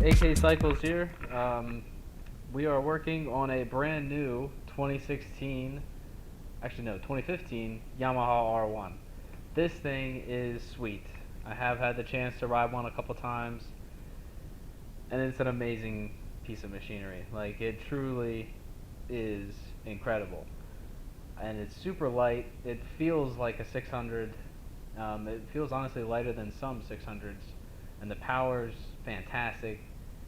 AK Cycles here. We are working on a brand new 2015 Yamaha R1. This thing is sweet. I have had the chance to ride one a couple times, and it's an amazing piece of machinery. Like, it truly is incredible. And it's super light. It feels like a 600. It feels honestly lighter than some 600s, and the power's fantastic.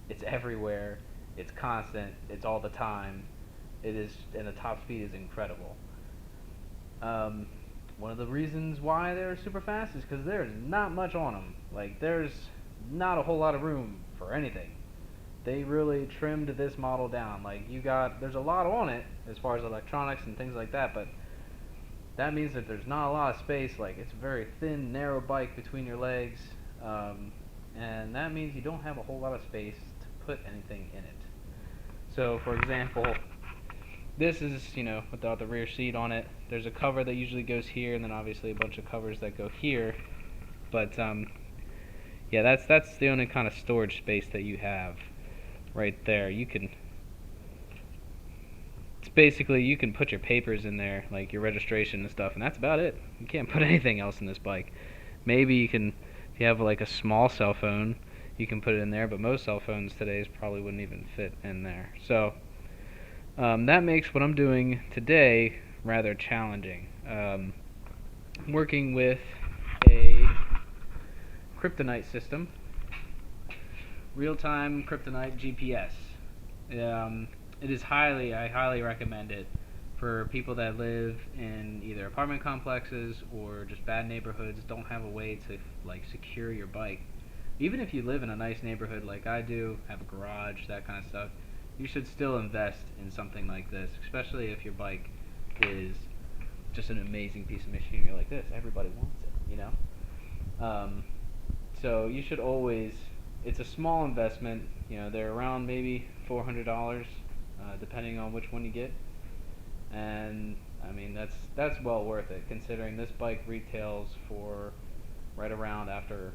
It's everywhere. It's constant. It's all the time. It is, and the top speed is incredible. Um, One of the reasons why they're super fast is because there's not much on them. Like, there's not a whole lot of room for anything. They really trimmed this model down. Like, there's a lot on it as far as electronics and things like that, but that means that there's not a lot of space. Like, it's a very thin, narrow bike between your legs, and that means you don't have a whole lot of space to put anything in it. So, for example, this is, without the rear seat on it. There's a cover that usually goes here, and then obviously a bunch of covers that go here. But, yeah, that's the only kind of storage space that you have right there. It's basically, you can put your papers in there, like your registration and stuff, and that's about it. You can't put anything else in this bike. Maybe you can, if you have like a small cell phone, you can put it in there, but most cell phones today probably wouldn't even fit in there. So that makes what I'm doing today rather challenging. Working with a Kryptonite system, real-time Kryptonite GPS. I highly recommend it for people that live in either apartment complexes or just bad neighborhoods, don't have a way to like secure your bike. Even if you live in a nice neighborhood like I do, have a garage, that kind of stuff, you should still invest in something like this, especially if your bike is just an amazing piece of machinery like this. Everybody wants it. So you should always, it's a small investment, they're around maybe $400, depending on which one you get. And I mean, that's well worth it, considering this bike retails for right around, after,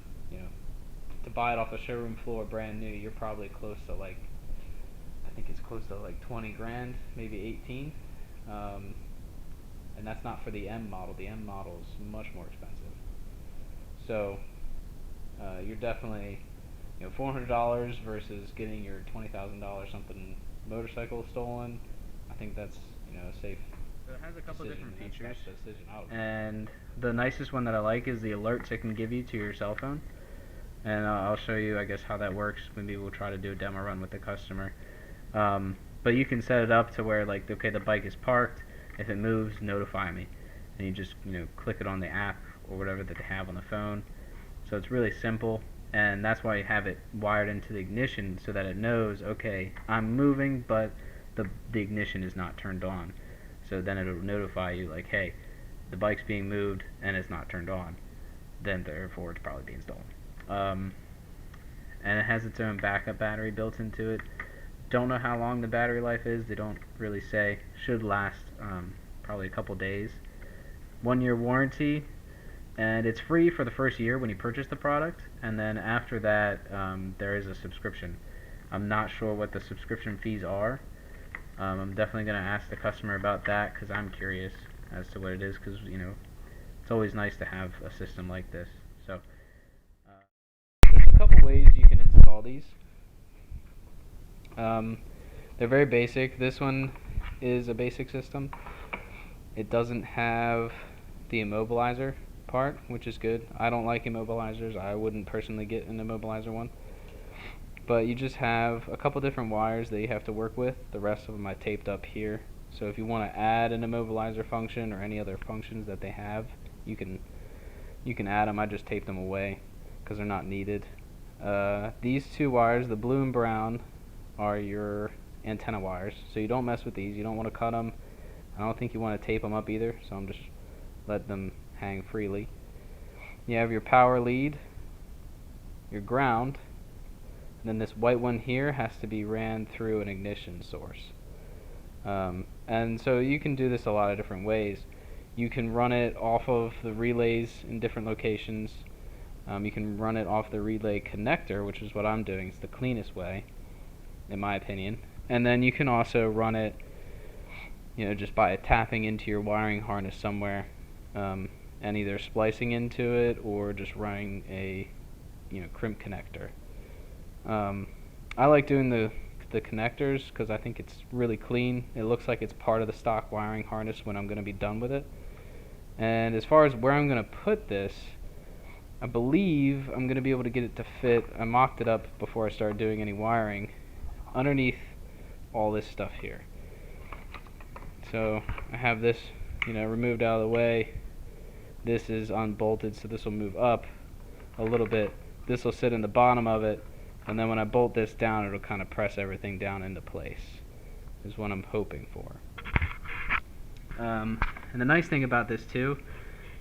to buy it off the showroom floor brand new, you're probably close to like, I think it's close to like 20 grand, maybe 18. And that's not for the M model. The M model is much more expensive. So you're definitely, $400 versus getting your $20,000 something motorcycle stolen. I think that's, a safe. So it has a couple different features. And the nicest one that I like is the alerts it can give you to your cell phone. And I'll show you, I guess, how that works. Maybe we'll try to do a demo run with the customer. But you can set it up to where, like, okay, the bike is parked. If it moves, notify me. And you just, click it on the app or whatever that they have on the phone. So it's really simple, and that's why you have it wired into the ignition, so that it knows, okay, I'm moving, but the ignition is not turned on. So then it'll notify you, like, hey, the bike's being moved and it's not turned on. Then therefore it's probably being stolen. And it has its own backup battery built into it. Don't know how long the battery life is. They don't really say. Should last probably a couple days. 1-year warranty, and it's free for the first year when you purchase the product, and then after that there is a subscription. I'm not sure what the subscription fees are. I'm definitely going to ask the customer about that, because I'm curious as to what it is, because it's always nice to have a system like this. So there's a couple ways you can install these. They're very basic. This one is a basic system. It doesn't have the immobilizer part, which is good. I don't like immobilizers. I wouldn't personally get an immobilizer one. But you just have a couple different wires that you have to work with. The rest of them I taped up here. So if you want to add an immobilizer function or any other functions that they have, you can add them. I just taped them away because they're not needed. These two wires, the blue and brown, are your antenna wires. So you don't mess with these. You don't want to cut them. I don't think you want to tape them up either, so I'm just let them hang freely. You have your power lead, your ground, and then this white one here has to be ran through an ignition source. And so you can do this a lot of different ways. You can run it off of the relays in different locations. You can run it off the relay connector, which is what I'm doing. It's the cleanest way, in my opinion. And then you can also run it, just by tapping into your wiring harness somewhere, and either splicing into it or just running a, crimp connector. I like doing the connectors because I think it's really clean. It looks like it's part of the stock wiring harness when I'm going to be done with it. And as far as where I'm going to put this, I believe I'm going to be able to get it to fit. I mocked it up before I started doing any wiring underneath all this stuff here. So I have this, removed out of the way. This is unbolted, so this will move up a little bit. This will sit in the bottom of it, and then when I bolt this down, it'll kind of press everything down into place, is what I'm hoping for. And the nice thing about this too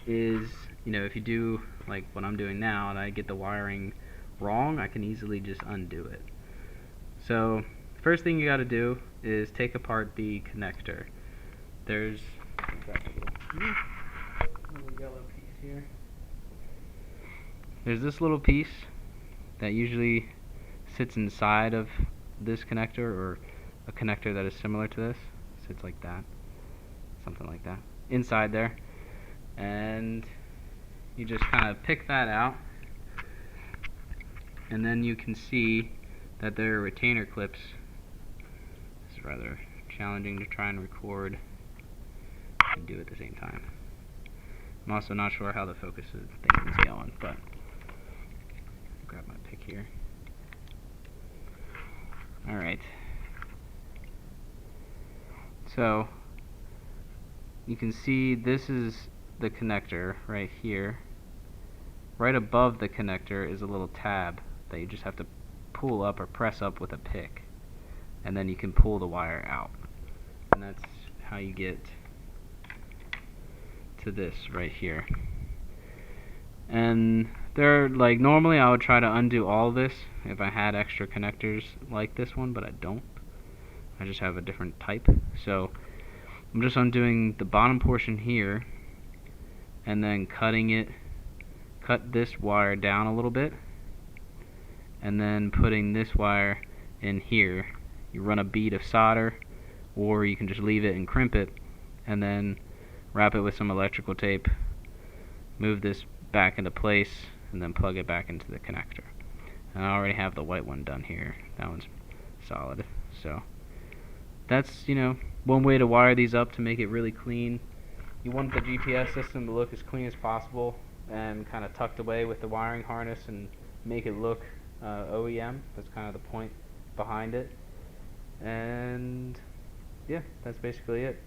is, if you do like what I'm doing now and I get the wiring wrong, I can easily just undo it. So first thing you got to do is take apart the connector. There's a little yellow piece here. There's this little piece that usually sits inside of this connector, or a connector that is similar to this. Sits like that, something like that, inside there. And you just kind of pick that out, and then you can see that there are retainer clips. It's rather challenging to try and record and do at the same time. I'm also not sure how the focus thing is going, but grab my pick here. Alright. So you can see this is the connector right here. Right above the connector is a little tab that you just have to pull up or press up with a pick, and then you can pull the wire out, and that's how you get to this right here. And normally I would try to undo all of this if I had extra connectors like this one, but I don't. I just have a different type. So I'm just undoing the bottom portion here, and then cut this wire down a little bit, and then putting this wire in here. You run a bead of solder, or you can just leave it and crimp it, and then wrap it with some electrical tape, move this back into place, and then plug it back into the connector. And I already have the white one done here. That one's solid. So that's, one way to wire these up to make it really clean. You want the GPS system to look as clean as possible and kind of tucked away with the wiring harness and make it look OEM. That's kind of the point behind it. And yeah, that's basically it.